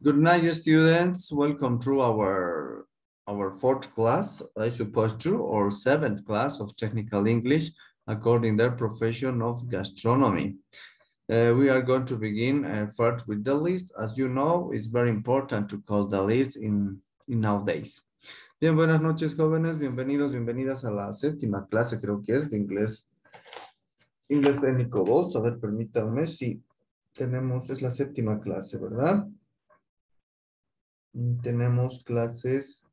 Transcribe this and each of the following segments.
Good night, students. Welcome to our fourth class, I suppose, or seventh class of technical English, according to their profession of gastronomy. We are going to begin first with the list. As you know, it's very important to call the list in nowadays. Bien, buenas noches, jóvenes. Bienvenidos, bienvenidas a la séptima clase, creo que es de inglés técnico 2. A ver, permítanme. Sí, es la séptima clase, ¿verdad? Tenemos clases.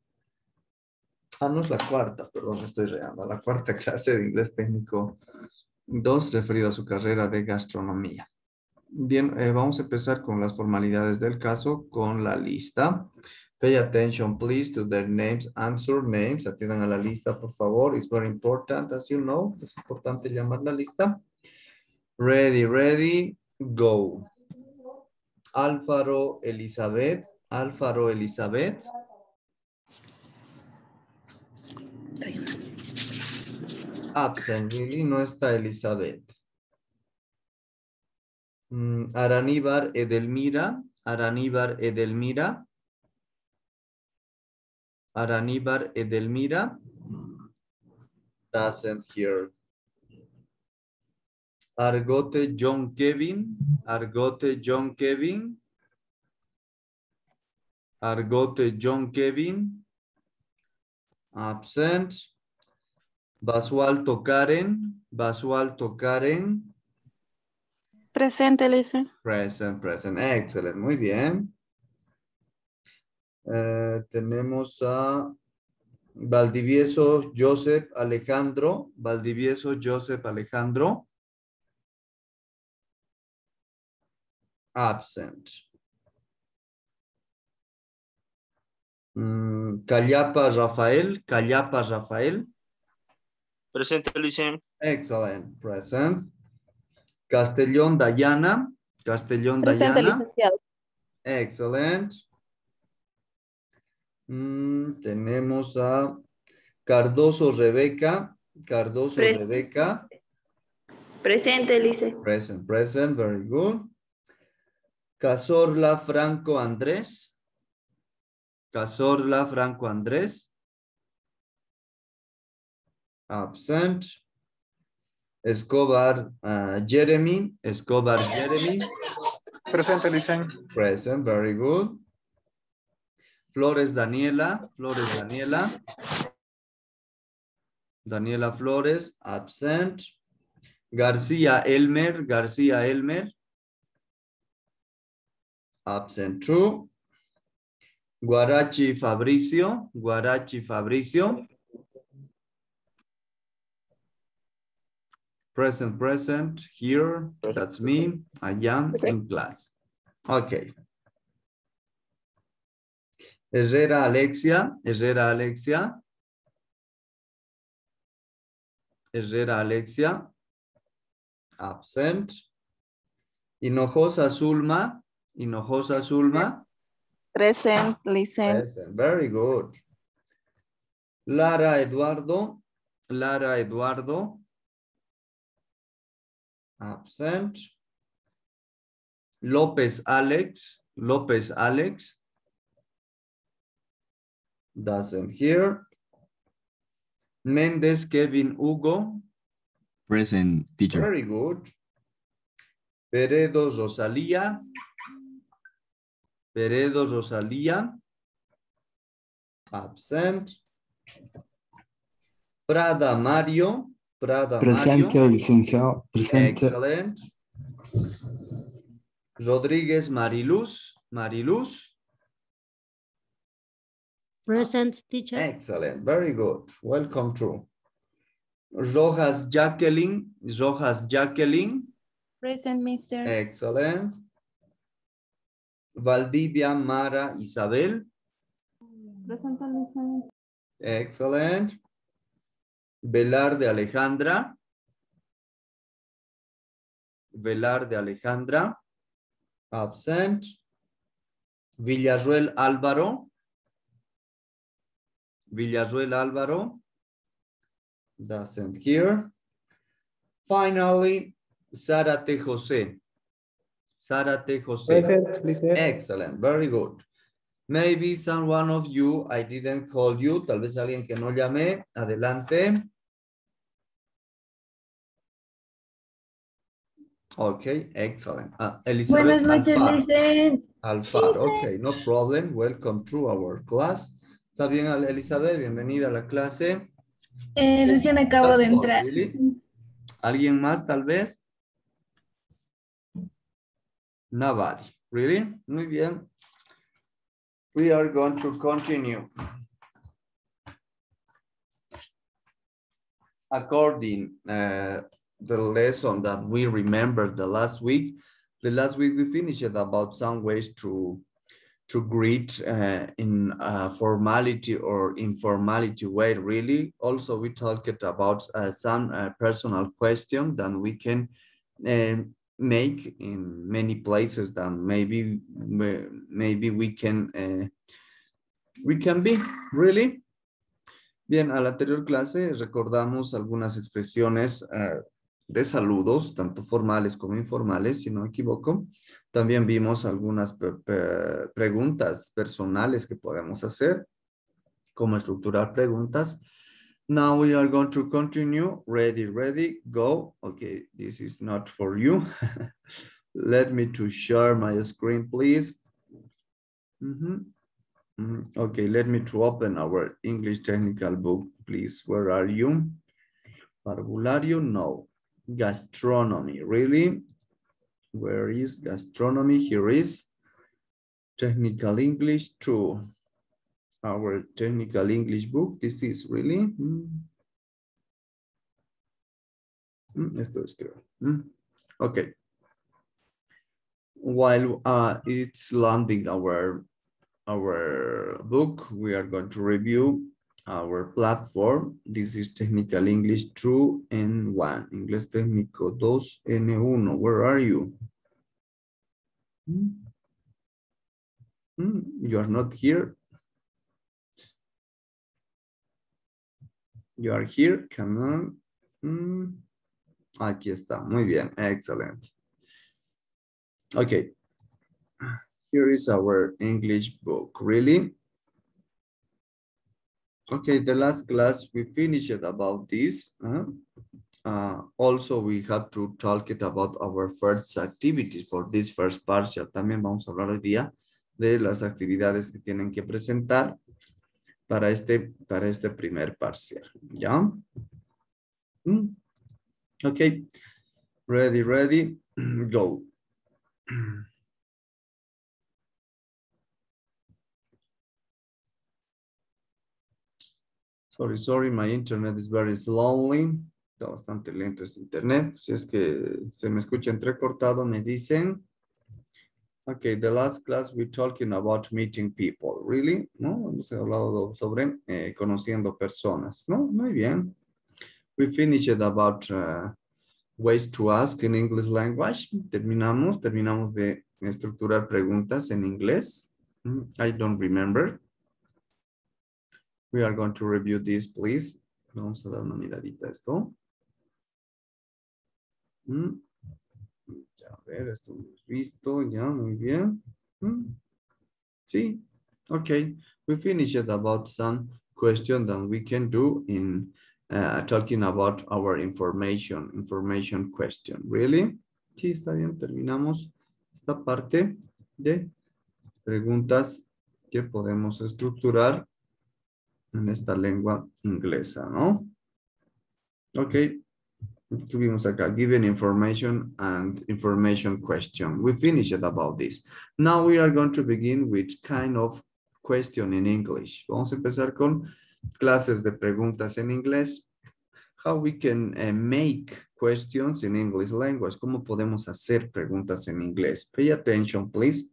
No es la cuarta, perdón, estoy regando. La cuarta clase de inglés técnico 2 referido a su carrera de gastronomía. Bien, vamos a empezar con las formalidades del caso, con la lista. Pay attention, please, to their names and surnames. Atiendan a la lista, por favor. It's very important, as you know. Es importante llamar la lista. Ready, ready, go. Álvaro Elizabeth. Álvaro Elizabeth. Absent, really, no está Elizabeth. Araníbar Edelmira. Araníbar Edelmira. Araníbar Edelmira. Doesn't hear. Argote John Kevin. Argote John Kevin. Argote John Kevin. Absent. Basualto Karen. Basualto Karen. Presente, Lisa. Present, present. Excellent. Muy bien. Tenemos a Valdivieso Joseph Alejandro. Valdivieso Joseph Alejandro. Absent. Callapa Rafael. Callapa Rafael. Presente, Luis. Excellent. Present. Castellón Dayana. Castellón Presente, Dayana. licenciado. Excellent. Tenemos a Cardoso Rebeca. Cardoso Rebeca. Presente, Lice. Present, present. Very good. Cazorla Franco Andrés. Cazorla Franco Andrés. Absent. Escobar Jeremy. Escobar Jeremy. Presente, Licen. Present, very good. Flores Daniela. Flores Daniela. Daniela Flores. Absent. García Elmer. García Elmer. Absent, true. Guarachi Fabricio. Guarachi Fabricio. Present, present. Here, that's me. I am in class. Okay. Herrera Alexia. Herrera Alexia. Herrera Alexia. Absent. Hinojosa Zulma. Hinojosa Zulma. Present, Licen. Present. Very good. Lara Eduardo. Lara Eduardo. Absent. López Alex. López Alex. Doesn't hear. Méndez Kevin Hugo. Present, teacher. Very good. Peredo Rosalía. Peredo Rosalía. Absent. Prada Mario. Prada Presente, Mario. licenciado. Presente. Excellent. Rodríguez Mariluz. Mariluz. Present, teacher. Excellent. Very good. Welcome to. Rojas Jacqueline. Rojas Jacqueline. Present, Mister. Excellent. Valdivia Mara Isabel. Presente, Licen. Excellent. Velarde Alejandra. Velarde Alejandra. Absent. Villarruel Álvaro. Villarruel Álvaro. Doesn't hear. Finally, Zárate José. Zárate José. Present, listen. Excellent, very good. Maybe someone of you, I didn't call you, tal vez alguien que no llamé. Adelante. Okay, excellent. Elizabeth Buenas noches, Alfaro. Licen. Alfaro, okay, no problem. Welcome to our class. ¿Está bien, Elizabeth? Bienvenida a la clase. Recién acabo de That's all, entrar. really? ¿Alguien más, tal vez? Nobody. Really? Muy bien. We are going to continue. According the lesson that we remember the last week we finished about some ways to greet in a formality or informality way, really. Also, we talked about some personal question that we can make in many places that maybe we can be, really. Bien, a la anterior clase recordamos algunas expresiones de saludos, tanto formales como informales, si no me equivoco. También vimos algunas preguntas personales que podemos hacer, cómo estructurar preguntas. Now we are going to continue. Ready, go. Okay, this is not for you. Let me to share my screen, please. Okay, let me to open our English technical book, please. Where are you? Parvulario, no. Gastronomy, really? Where is gastronomy? Here is Technical English 2. Our Technical English book. This is really. Esto es creo. Okay. While it's landing our book, we are going to review our platform. This is Technical English 2N1. Inglés Técnico 2N1. Where are you? You are not here. You are here. Come on. Aquí está. Muy bien. Excellent. Okay. Here is our English book, really? Okay, the last class we finished about this. Also, we have to talk about our first activities for this first partial. También vamos a hablar hoy día de las actividades que tienen que presentar para este primer parcial. ¿Ya? Okay, ready, go. Sorry, my internet is very slowly. Está bastante lento este internet. Si es que se me escucha entrecortado, me dicen. Okay, the last class we're talking about meeting people. Really? ¿No? Hemos hablado sobre conociendo personas. ¿No? Muy bien. We finished about ways to ask in English language. Terminamos de estructurar preguntas en inglés. I don't remember. We are going to review this, please. Vamos a dar una miradita a esto. Ya, a ver, esto hemos visto. Ya, muy bien. Sí, okay. We finished about some questions that we can do in talking about our information question. Really? Sí, está bien. Terminamos esta parte de preguntas que podemos estructurar en esta lengua inglesa, ¿no? Ok. Estuvimos acá, given information and information question. We finished about this. Now we are going to begin with kind of question in English. Vamos a empezar con clases de preguntas en inglés. How we can make questions in English language. ¿Cómo podemos hacer preguntas en inglés? Pay attention, please.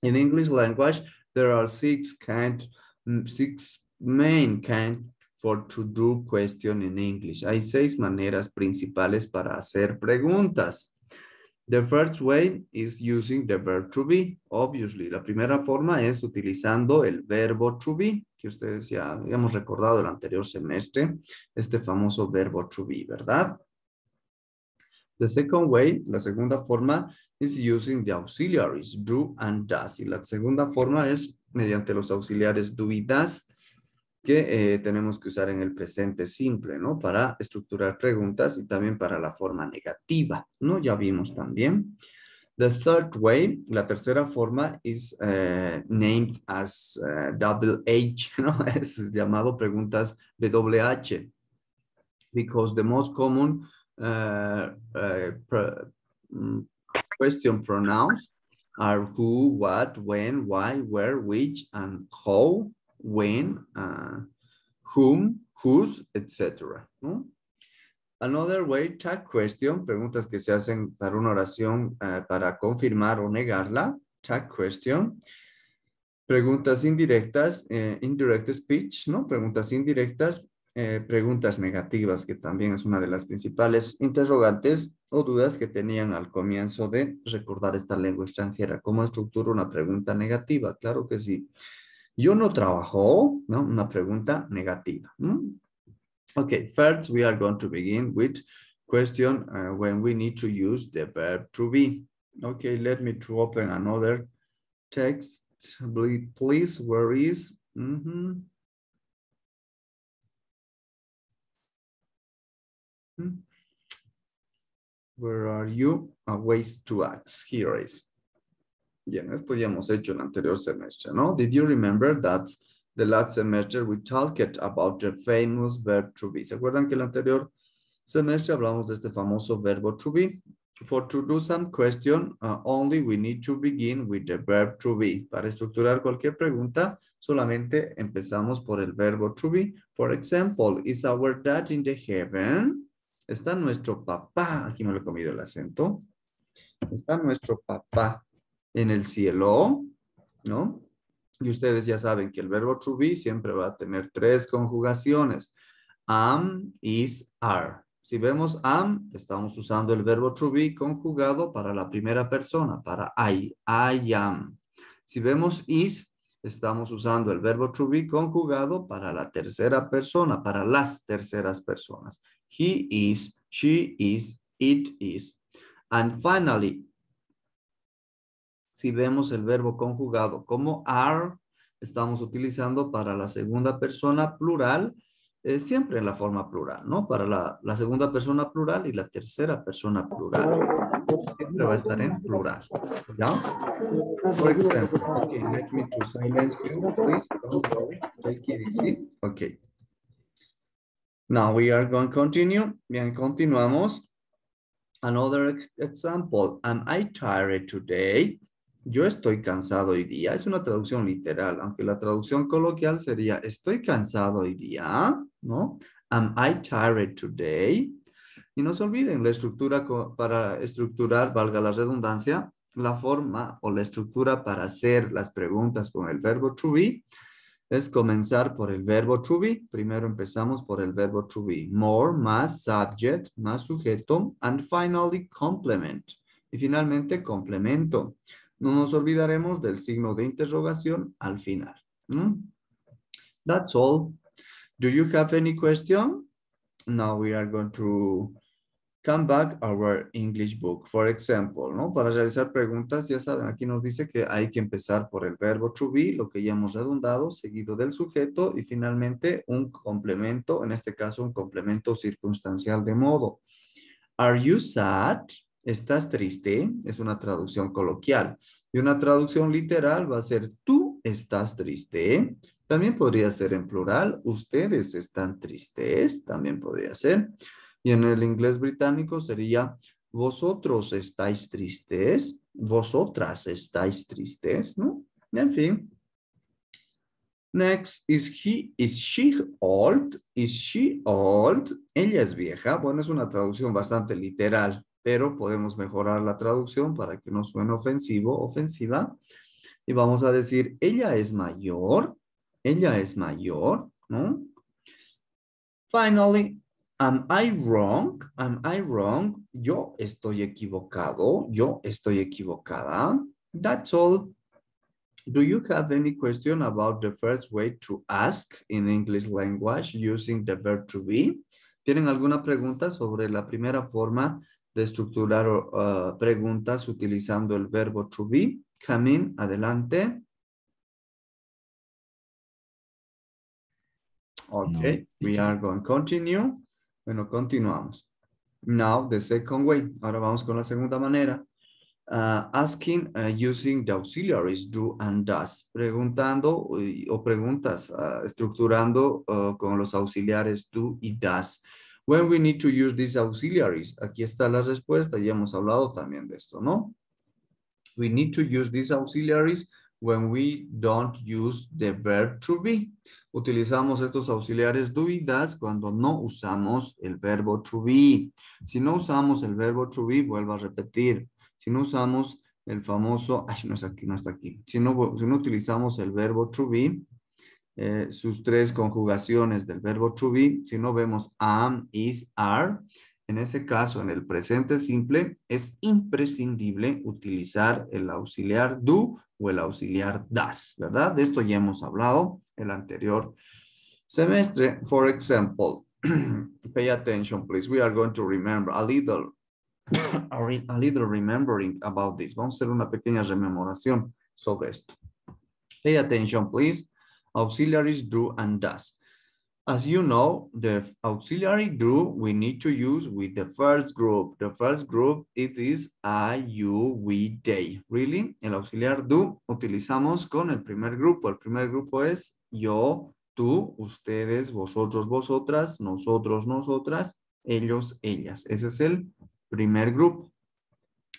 In English language, there are six main kind for to do question in English. Hay 6 maneras principales para hacer preguntas. The first way is using the verb to be. Obviously, la primera forma es utilizando el verbo to be, que ustedes ya hemos recordado el anterior semestre, este famoso verbo to be, ¿verdad? The second way, la segunda forma, is using the auxiliaries do and does. Y la segunda forma es mediante los auxiliares do y does que tenemos que usar en el presente simple, ¿no? Para estructurar preguntas y también para la forma negativa, ¿no? Ya vimos también. The third way, la tercera forma, is named as double H, ¿no? Es llamado preguntas de doble H. Because the most common question pronouns are who, what, when, why, where, which, and how, when, whom, whose, etc. ¿no? Another way, tag question, preguntas que se hacen para una oración para confirmar o negarla. Tag question. Preguntas indirectas, indirect speech, ¿no? Preguntas indirectas, preguntas negativas, que también es una de las principales interrogantes o dudas que tenían al comienzo de recordar esta lengua extranjera. ¿Cómo estructuro una pregunta negativa? Claro que sí. Yo no trabajo, ¿no? Una pregunta negativa. ¿no? Okay, first we are going to begin with question when we need to use the verb to be. Okay, let me to open another text. Please, where is? Where are you? Ways to ask. Here is. Bien, esto ya hemos hecho el anterior semestre, ¿no? Did you remember that the last semester we talked about the famous verb to be? ¿Se acuerdan que el anterior semestre hablamos de este famoso verbo to be? For to do some question, only we need to begin with the verb to be. Para estructurar cualquier pregunta, solamente empezamos por el verbo to be. For example, is our dad in the heaven? ¿Está nuestro papá? Aquí me lo he comido el acento. ¿Está nuestro papá en el cielo? ¿No? Y ustedes ya saben que el verbo to be siempre va a tener 3 conjugaciones. Am, is, are. Si vemos am, estamos usando el verbo to be conjugado para la primera persona, para I am. Si vemos is, estamos usando el verbo to be conjugado para la tercera persona, para las terceras personas. He is, she is, it is. And finally, si vemos el verbo conjugado como are, estamos utilizando para la segunda persona plural, siempre en la forma plural, ¿no? Para la segunda persona plural y la tercera persona plural. Siempre va a estar en plural, ¿ya? For example, okay, let me to silence you, please. Don't worry, take it easy. Okay. Now we are going to continue. Bien, continuamos. Another example. Am I tired today? Yo estoy cansado hoy día. Es una traducción literal, aunque la traducción coloquial sería estoy cansado hoy día, ¿no? Am I tired today? Y no se olviden la estructura para estructurar, valga la redundancia, la forma o la estructura para hacer las preguntas con el verbo to be es comenzar por el verbo to be. Primero empezamos por el verbo to be. More, más subject, más sujeto, and finally complement. Y finalmente complemento. No nos olvidaremos del signo de interrogación al final. That's all. Do you have any question? Now we are going to come back our English book. For example, ¿no? Para realizar preguntas, ya saben, aquí nos dice que hay que empezar por el verbo to be, lo que ya hemos redundado, seguido del sujeto y finalmente un complemento, en este caso un complemento circunstancial de modo. Are you sad? ¿Estás triste? Es una traducción coloquial. Y una traducción literal va a ser ¿tú estás triste? También podría ser en plural. ¿Ustedes están tristes? También podría ser. Y en el inglés británico sería ¿vosotros estáis tristes? ¿Vosotras estáis tristes? ¿No? En fin. Next, is she old? Is she old? Ella es vieja. Bueno, es una traducción bastante literal, pero podemos mejorar la traducción para que no suene ofensivo, ofensiva. Y vamos a decir, ella es mayor. Ella es mayor, ¿no? Finally, am I wrong? Am I wrong? Yo estoy equivocado. Yo estoy equivocada. That's all. Do you have any question about the first way to ask in English language using the verb to be? ¿Tienen alguna pregunta sobre la primera forma de estructurar preguntas utilizando el verbo to be. Come in, adelante. Okay, we are going to continue. Bueno, continuamos. Now, the second way. Ahora vamos con la segunda manera. Asking using the auxiliaries do and does. Preguntando o preguntas estructurando con los auxiliares do y does. When we need to use these auxiliaries. Aquí está la respuesta. Ya hemos hablado también de esto, ¿no? We need to use these auxiliaries when we don't use the verb to be. Utilizamos estos auxiliares do y does cuando no usamos el verbo to be. Si no usamos el verbo to be, vuelvo a repetir. Si no usamos el famoso, no es aquí, no está aquí. Si no utilizamos el verbo to be, sus tres conjugaciones del verbo to be, si no vemos am, is, are, en ese caso, en el presente simple, es imprescindible utilizar el auxiliar do o el auxiliar does, ¿verdad? De esto ya hemos hablado el anterior semestre. For example, pay attention, please. We are going to remember a little remembering about this. Vamos a hacer una pequeña rememoración sobre esto. Pay attention, please. Auxiliaries do and does. As you know, the auxiliary do we need to use with the first group. The first group, it is I, you, we, they. Really? El auxiliar do utilizamos con el primer grupo. El primer grupo es yo, tú, ustedes, vosotros, vosotras, nosotros, nosotras, ellos, ellas. Ese es el primer grupo.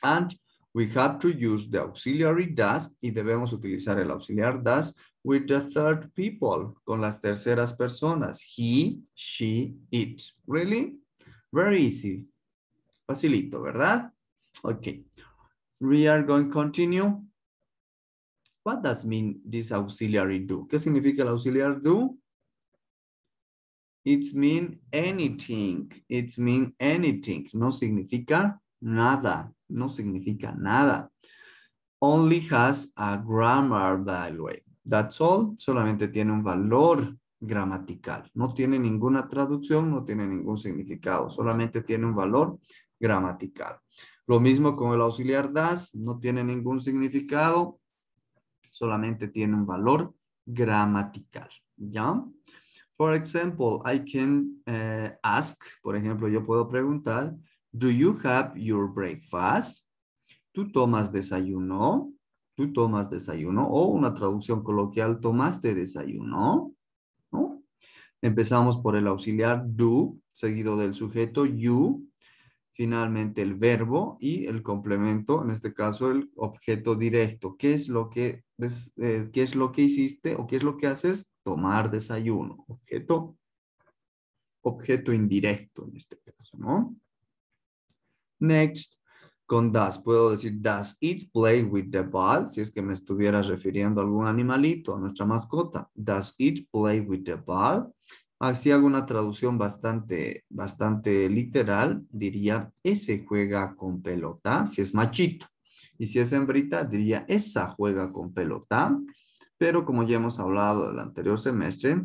And we have to use the auxiliary does y debemos utilizar el auxiliar does with the third people, con las terceras personas. He, she, it. Really? Very easy. Facilito, ¿verdad? Okay. We are going to continue. What does mean this auxiliary do? ¿Qué significa el auxiliar do? It's mean anything. It's mean anything. No significa nada. No significa nada. Only has a grammar value. That's all. Solamente tiene un valor gramatical. No tiene ninguna traducción, no tiene ningún significado. Solamente tiene un valor gramatical. Lo mismo con el auxiliar does. No tiene ningún significado. Solamente tiene un valor gramatical. ¿Ya? For example, I can ask, por ejemplo, yo puedo preguntar, do you have your breakfast? ¿Tú tomas desayuno? ¿Tú tomas desayuno? O una traducción coloquial, ¿tomaste desayuno? ¿No? Empezamos por el auxiliar do, seguido del sujeto you, finalmente el verbo y el complemento, en este caso el objeto directo. ¿Qué es lo que hiciste o qué es lo que haces? Tomar desayuno. Objeto indirecto en este caso, ¿no? Next, con does, puedo decir, does it play with the ball? Si es que me estuviera refiriendo a algún animalito, a nuestra mascota. Does it play with the ball? Así hago una traducción bastante literal, diría, ese juega con pelota, si es machito. Y si es hembrita, diría, esa juega con pelota. Pero como ya hemos hablado el anterior semestre,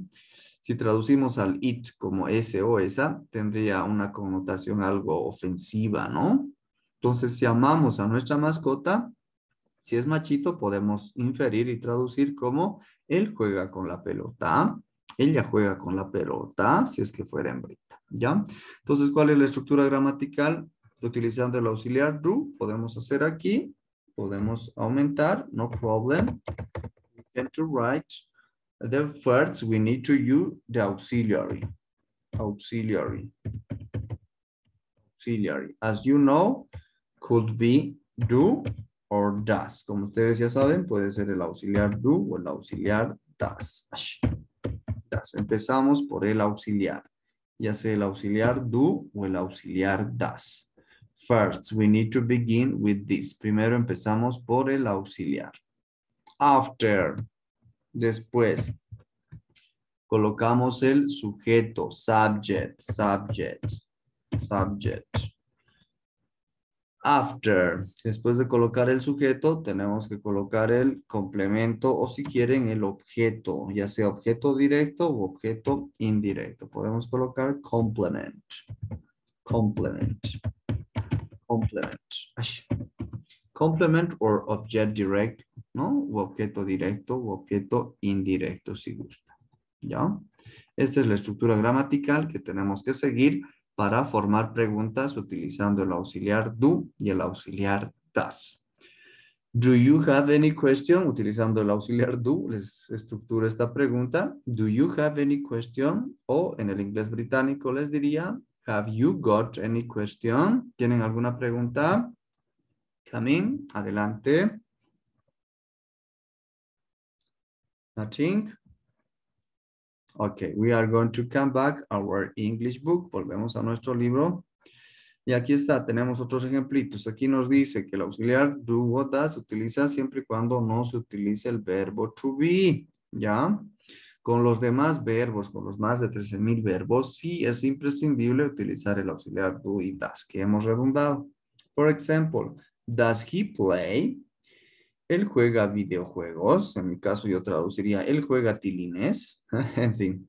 si traducimos al it como ese o esa, tendría una connotación algo ofensiva, ¿no? Entonces, si amamos a nuestra mascota, si es machito, podemos inferir y traducir como él juega con la pelota, ella juega con la pelota, si es que fuera hembrita, ¿ya? Entonces, ¿cuál es la estructura gramatical? Utilizando el auxiliar do, podemos hacer aquí, podemos aumentar, no problem. We can to write. Then first, we need to use the auxiliary. Auxiliary. As you know, could be do or does. Como ustedes ya saben, puede ser el auxiliar do o el auxiliar does. Empezamos por el auxiliar. Ya sea el auxiliar do o el auxiliar does. First, we need to begin with this. Primero empezamos por el auxiliar. After. Después, colocamos el sujeto, subject. After, después de colocar el sujeto, tenemos que colocar el complemento o si quieren el objeto, ya sea objeto directo o objeto indirecto. Podemos colocar complement. Complement. Ay. Complement or object direct, ¿no? U objeto directo u objeto indirecto, si gusta. ¿Ya? Esta es la estructura gramatical que tenemos que seguir para formar preguntas utilizando el auxiliar do y el auxiliar does. Do you have any question? Utilizando el auxiliar do, les estructuro esta pregunta. Do you have any question? O en el inglés británico les diría, have you got any question? ¿Tienen alguna pregunta? Come in, adelante. Nothing? Okay, we are going to come back our English book. Volvemos a nuestro libro. Y aquí está, tenemos otros ejemplitos. Aquí nos dice que el auxiliar do o does se utiliza siempre y cuando no se utilice el verbo to be, ¿ya? Con los demás verbos, con los más de 13,000 verbos, sí es imprescindible utilizar el auxiliar do y does que hemos redundado. Por ejemplo, does he play? Él juega videojuegos. En mi caso yo traduciría, él juega tilines. En fin.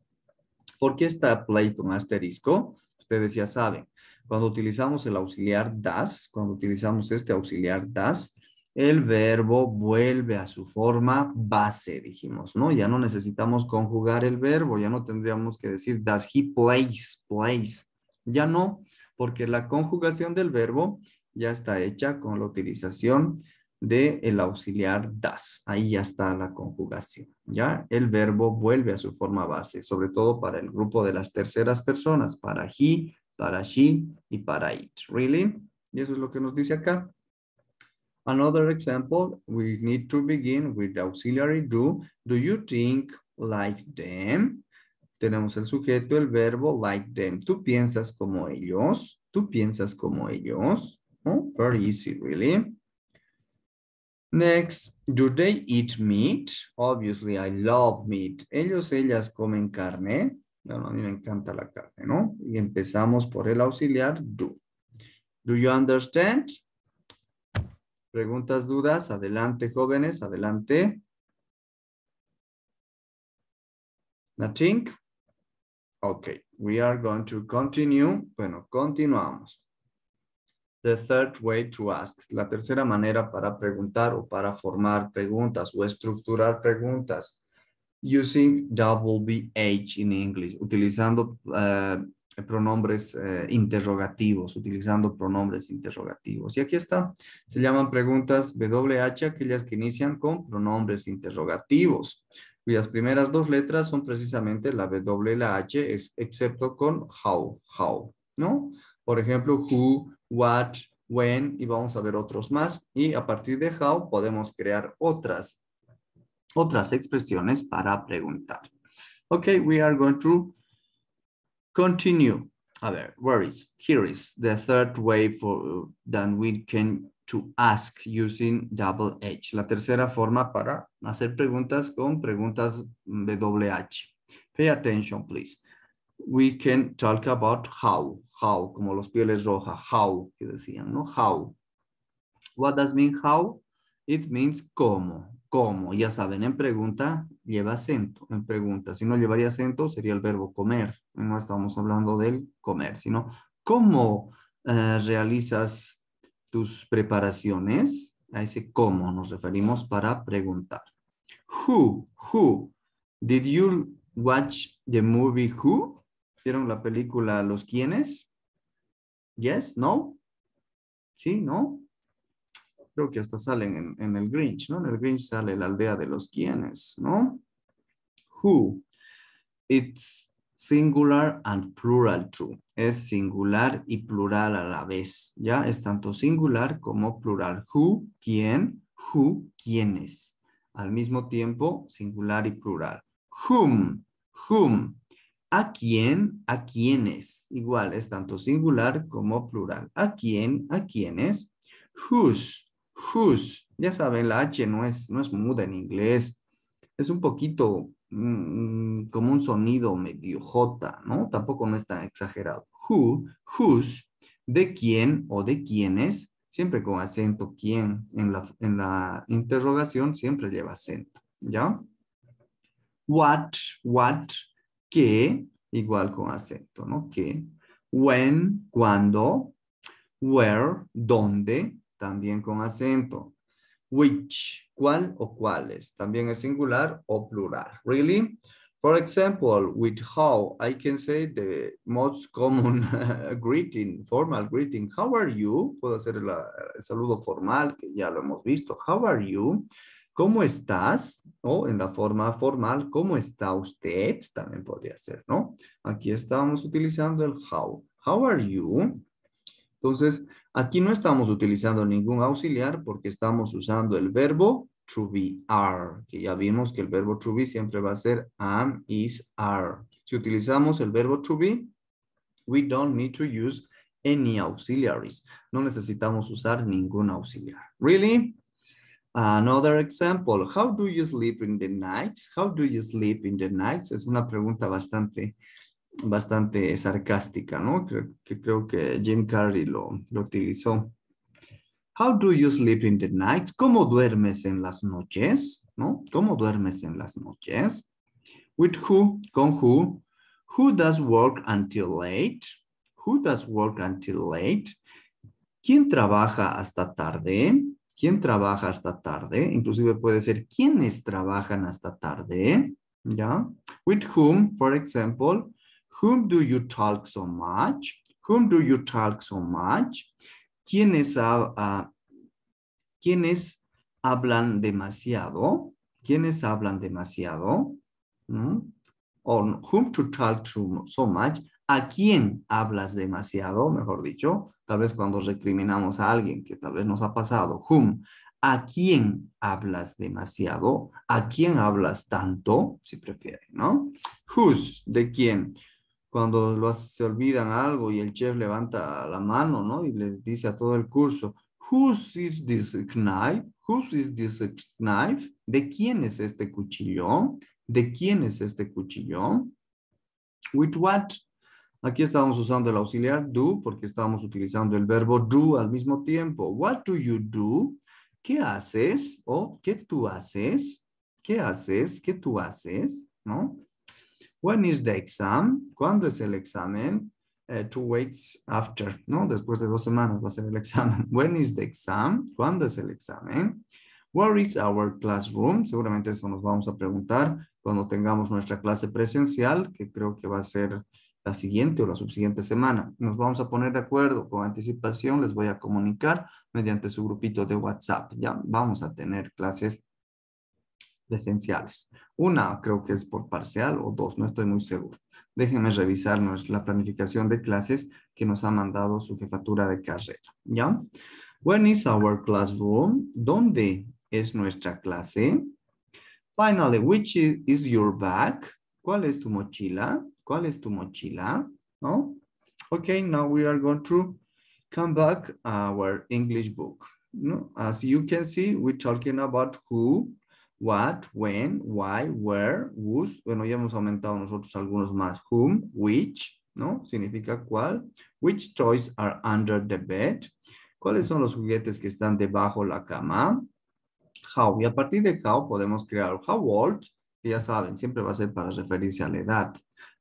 ¿Por qué está play con asterisco? Ustedes ya saben. Cuando utilizamos el auxiliar does, cuando utilizamos este auxiliar does, el verbo vuelve a su forma base, dijimos, ¿no? Ya no necesitamos conjugar el verbo, ya no tendríamos que decir does he plays, plays. Ya no, porque la conjugación del verbo ya está hecha con la utilización del auxiliar does. Ahí ya está la conjugación, ¿ya? El verbo vuelve a su forma base, sobre todo para el grupo de las terceras personas, para he, para she y para it. Really? Y eso es lo que nos dice acá. Another example, we need to begin with the auxiliary do. Do you think like them? Tenemos el sujeto, el verbo like them. ¿Tú piensas como ellos? ¿Tú piensas como ellos? Oh, very easy, really. Next, do they eat meat? Obviously, I love meat. Ellos, ellas comen carne. Bueno, a mí me encanta la carne, ¿no? Y empezamos por el auxiliar do. Do you understand? Preguntas, dudas. Adelante, jóvenes, adelante. Nothing? Okay, we are going to continue. Bueno, continuamos. The third way to ask. La tercera manera para preguntar o para formar preguntas o estructurar preguntas. Using double BH in English. Utilizando pronombres interrogativos. Utilizando pronombres interrogativos. Y aquí está. Se llaman preguntas WH, aquellas que inician con pronombres interrogativos, cuyas primeras dos letras son precisamente la W y la H, excepto con how, ¿no? Por ejemplo, who, what, when, y vamos a ver otros más. Y a partir de how podemos crear otras expresiones para preguntar. Okay, we are going to continue. A ver, here is the third way that we can to ask using double H. La tercera forma para hacer preguntas con preguntas de doble H. Pay attention, please. We can talk about how, como los pieles rojas, how, que decían, ¿no? How. What does mean how? It means cómo. Ya saben, en pregunta lleva acento, en pregunta. Si no llevaría acento, sería el verbo comer. No estamos hablando del comer, sino cómo realizas tus preparaciones. A ese cómo nos referimos para preguntar. Who? Did you watch the movie Who? ¿Vieron la película Los Quiénes? Yes, no? Sí, no? Creo que hasta salen en el Grinch, ¿no? En el Grinch sale la aldea de los quiénes, ¿no? Who. It's singular and plural too. Es singular y plural a la vez, ¿ya? Es tanto singular como plural. Who, quién, who, quiénes. Al mismo tiempo, singular y plural. Whom. ¿A quién? ¿A quiénes? Igual, es tanto singular como plural. ¿A quién? ¿A quiénes? Whose. Ya saben, la H no es muda en inglés. Es un poquito como un sonido medio J, ¿no? Tampoco no es tan exagerado. Who, whose, de quién o de quiénes, siempre con acento quién en la interrogación siempre lleva acento, ¿ya? What, qué, igual con acento, ¿no? ¿Qué? When, cuándo. Where, ¿dónde? También con acento. Which, ¿cuál o cuáles? También es singular o plural. Really? For example, with how, I can say the most common greeting, formal greeting. How are you? Puedo hacer el saludo formal, que ya lo hemos visto. How are you? ¿Cómo estás? O en la forma formal, ¿cómo está usted? También podría ser, ¿no? Aquí estábamos utilizando el how. How are you? Entonces, aquí no estamos utilizando ningún auxiliar porque estamos usando el verbo to be, are, que ya vimos que el verbo to be siempre va a ser am, is, are. Si utilizamos el verbo to be, we don't need to use any auxiliaries. No necesitamos usar ningún auxiliar. Really? Another example, how do you sleep in the nights? How do you sleep in the nights? Es una pregunta bastante sarcástica, ¿no? Creo que Jim Carrey lo utilizó. How do you sleep in the night? ¿Cómo duermes en las noches? ¿No? ¿Cómo duermes en las noches? With who? ¿Con who? Who does work until late? Who does work until late? ¿Quién trabaja hasta tarde? ¿Quién trabaja hasta tarde? Inclusive puede ser ¿quiénes trabajan hasta tarde? ¿Ya? With whom, for example, whom do you talk so much? Whom do you talk so much? ¿Quiénes hablan demasiado? ¿Quiénes hablan demasiado? On whom to talk to so much. ¿A quién hablas demasiado? Mejor dicho, tal vez cuando recriminamos a alguien que tal vez nos ha pasado. Whom. ¿A quién hablas demasiado? ¿A quién hablas tanto? Si prefieren, ¿no? Whose. ¿De quién? Cuando se olvidan algo y el chef levanta la mano, ¿no? Y les dice a todo el curso, whose is this knife? Whose is this knife? ¿De quién es este cuchillo? ¿De quién es este cuchillo? With what? Aquí estábamos usando el auxiliar do porque estábamos utilizando el verbo do al mismo tiempo. What do you do? ¿Qué haces? ¿O qué tú haces? ¿Qué haces? ¿Qué tú haces? ¿No? When is the exam? ¿Cuándo es el examen? 2 weeks after, ¿no? Después de 2 semanas va a ser el examen. When is the exam? ¿Cuándo es el examen? Where is our classroom? Seguramente eso nos vamos a preguntar cuando tengamos nuestra clase presencial, que creo que va a ser la siguiente o la subsiguiente semana. Nos vamos a poner de acuerdo con anticipación, les voy a comunicar mediante su grupito de WhatsApp. Ya vamos a tener clases presenciales. Una creo que es por parcial o 2, no estoy muy seguro. Déjenme revisar la planificación de clases que nos ha mandado su jefatura de carrera. ¿Ya? When is our classroom? ¿Dónde es nuestra clase? Finally, which is your bag? ¿Cuál es tu mochila? ¿Cuál es tu mochila? ¿No? Okay, now we are going to come back our English book. No? As you can see, we're talking about who, what, when, why, where, whose. Bueno, ya hemos aumentado nosotros algunos más. Whom, which, ¿no? Significa cuál. Which toys are under the bed? ¿Cuáles son los juguetes que están debajo la cama? How. Y a partir de how podemos crear how old, que ya saben, siempre va a ser para referirse a la edad.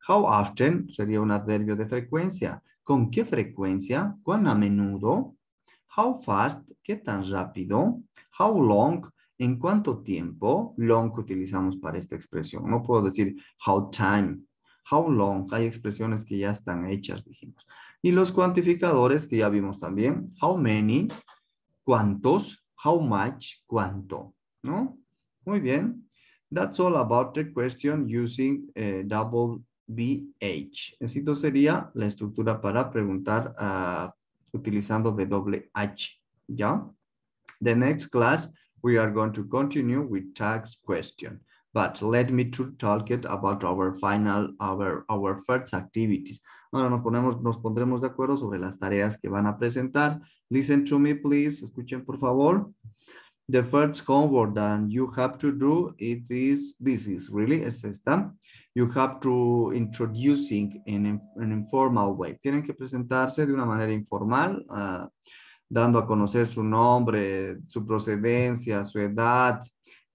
How often sería un adverbio de frecuencia. ¿Con qué frecuencia? ¿Cuán a menudo? How fast, ¿qué tan rápido? How long, ¿en cuánto tiempo? Long utilizamos para esta expresión. No puedo decir how time, how long. Hay expresiones que ya están hechas, dijimos. Y los cuantificadores que ya vimos también. How many, ¿cuántos? How much, ¿cuánto? ¿No? Muy bien. That's all about the question using double BH. Esto sería la estructura para preguntar utilizando WH. ¿Ya? The next class, we are going to continue with tax question. But let me to talk it about our final, our first activities. Ahora nos pondremos de acuerdo sobre las tareas que van a presentar. Listen to me, please. Escuchen, por favor. The first homework that you have to do, this is really, es esta. You have to introducing in an informal way. Tienen que presentarse de una manera informal, dando a conocer su nombre, su procedencia, su edad,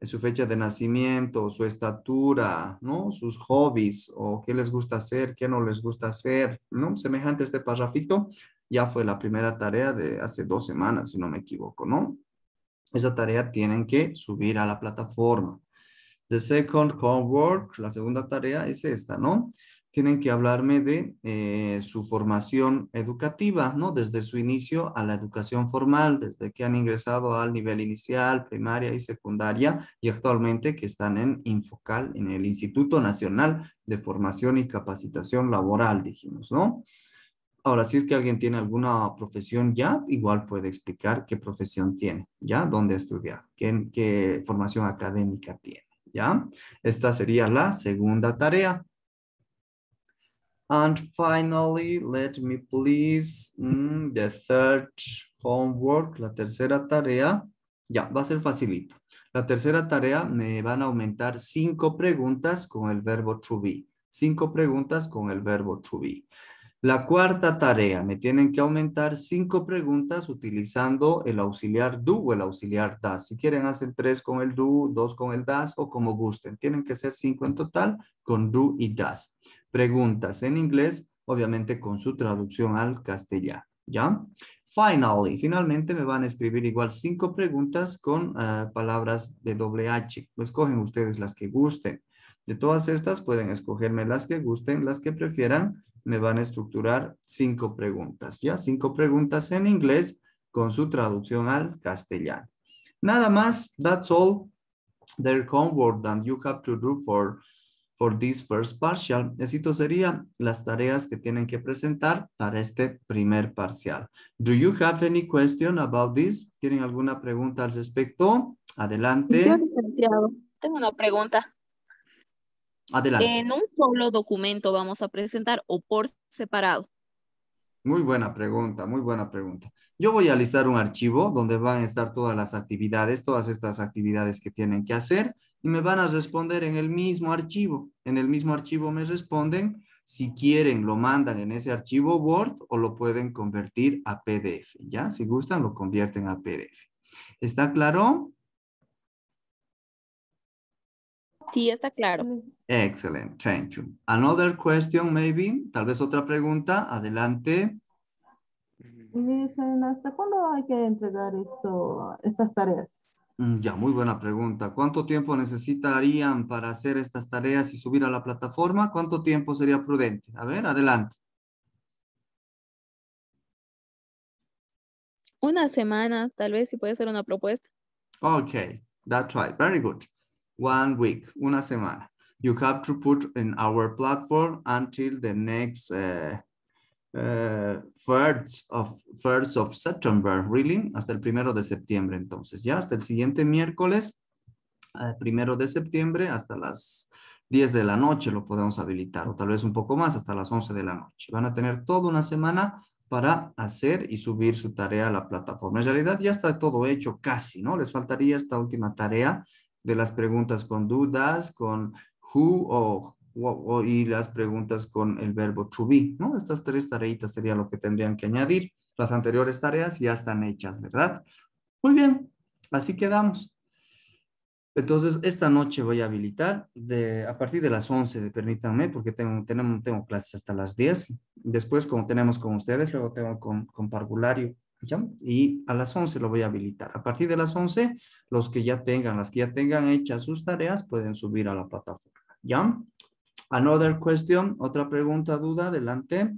su fecha de nacimiento, su estatura, ¿no? Sus hobbies o qué les gusta hacer, qué no les gusta hacer, ¿no? Semejante a este parrafito. Ya fue la primera tarea de hace 2 semanas, si no me equivoco, ¿no? Esa tarea tienen que subir a la plataforma. The second homework, la segunda tarea es esta, ¿no? Tienen que hablarme de su formación educativa, ¿no? Desde su inicio a la educación formal, desde que han ingresado al nivel inicial, primaria y secundaria, y actualmente que están en Infocal, en el Instituto Nacional de Formación y Capacitación Laboral, dijimos, ¿no? Ahora, si es que alguien tiene alguna profesión ya, igual puede explicar qué profesión tiene, ¿ya? ¿Dónde estudiar? ¿Qué formación académica tiene? ¿Ya? Esta sería la segunda tarea. And finally, let me please, the third homework, la tercera tarea. Ya, va a ser facilito. La tercera tarea me van a aumentar 5 preguntas con el verbo to be. 5 preguntas con el verbo to be. La cuarta tarea, me tienen que aumentar 5 preguntas utilizando el auxiliar do o el auxiliar das. Si quieren hacen 3 con el do, 2 con el das o como gusten. Tienen que ser 5 en total con do y das. Preguntas en inglés, obviamente con su traducción al castellano, ¿ya? Finalmente me van a escribir igual 5 preguntas con palabras de doble H. Escogen ustedes las que gusten. De todas estas pueden escogerme las que gusten, las que prefieran. Me van a estructurar 5 preguntas, ¿ya? 5 preguntas en inglés con su traducción al castellano. Nada más, that's all their homework that you have to do for this first partial. Esto serían las tareas que tienen que presentar para este primer parcial. Do you have any question about this? ¿Tienen alguna pregunta al respecto? Adelante. Yo, licenciado, tengo una pregunta. Adelante. ¿En un solo documento vamos a presentar o por separado? Muy buena pregunta, muy buena pregunta. Yo voy a listar un archivo donde van a estar todas las actividades, todas estas actividades que tienen que hacer y me van a responder en el mismo archivo. En el mismo archivo me responden. Si quieren, lo mandan en ese archivo Word o lo pueden convertir a PDF, ¿ya? Si gustan, lo convierten a PDF. ¿Está claro? Sí, está claro. Excellent, thank you. Another question, maybe, tal vez otra pregunta, adelante. Dicen, ¿hasta cuándo hay que entregar estas tareas? Ya, muy buena pregunta. ¿Cuánto tiempo necesitarían para hacer estas tareas y subir a la plataforma? ¿Cuánto tiempo sería prudente? A ver, adelante. Una semana, tal vez, si puede ser una propuesta. Okay, that's right. Very good. 1 week, una semana. You have to put in our platform until the next 1st of September, really, hasta el 1 de septiembre, entonces, ya, hasta el siguiente miércoles, 1 de septiembre, hasta las 10 de la noche lo podemos habilitar, o tal vez un poco más, hasta las 11 de la noche. Van a tener toda una semana para hacer y subir su tarea a la plataforma. En realidad ya está todo hecho casi, ¿no? Les faltaría esta última tarea de las preguntas con do, does, con who y las preguntas con el verbo to be, ¿no? Estas 3 tareitas sería lo que tendrían que añadir. Las anteriores tareas ya están hechas, ¿verdad? Muy bien, así quedamos. Entonces, esta noche voy a habilitar a partir de las 11, permítanme, porque tengo clases hasta las 10. Después, como tenemos con ustedes, luego tengo con parvulario, ¿ya? Y a las 11 lo voy a habilitar. A partir de las 11, las que ya tengan hechas sus tareas, pueden subir a la plataforma, ¿ya? Another question, otra pregunta, duda, adelante.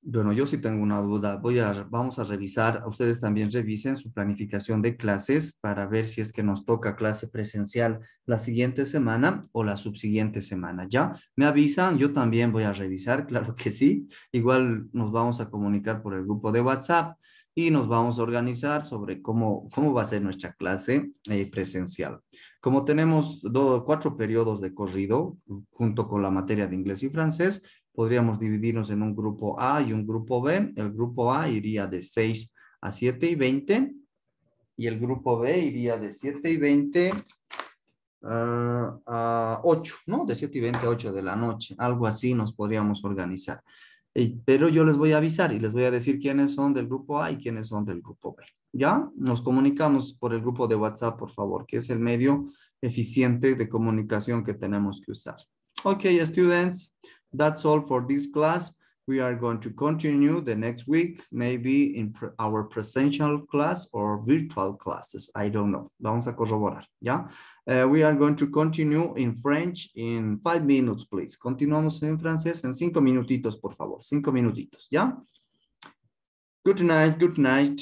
Bueno, yo sí tengo una duda. Vamos a revisar, ustedes también revisen su planificación de clases para ver si es que nos toca clase presencial la siguiente semana o la subsiguiente semana, ¿ya? Me avisan, yo también voy a revisar, claro que sí. Igual nos vamos a comunicar por el grupo de WhatsApp y nos vamos a organizar sobre cómo va a ser nuestra clase presencial. Como tenemos 4 periodos de corrido, junto con la materia de inglés y francés, podríamos dividirnos en un grupo A y un grupo B. El grupo A iría de 6 a 7:20 y el grupo B iría de 7:20 a 8, ¿no? De 7:20 a 8 de la noche. Algo así nos podríamos organizar. Pero yo les voy a avisar y les voy a decir quiénes son del grupo A y quiénes son del grupo B. ¿Ya? Nos comunicamos por el grupo de WhatsApp, por favor, que es el medio eficiente de comunicación que tenemos que usar. Okay, students. That's all for this class. We are going to continue the next week, maybe in our presential class or virtual classes. I don't know. Vamos a corroborar, ¿ya? We are going to continue in French in 5 minutes, please. Continuamos en francés en 5 minutitos, por favor. 5 minutitos, ¿ya? Good night, good night.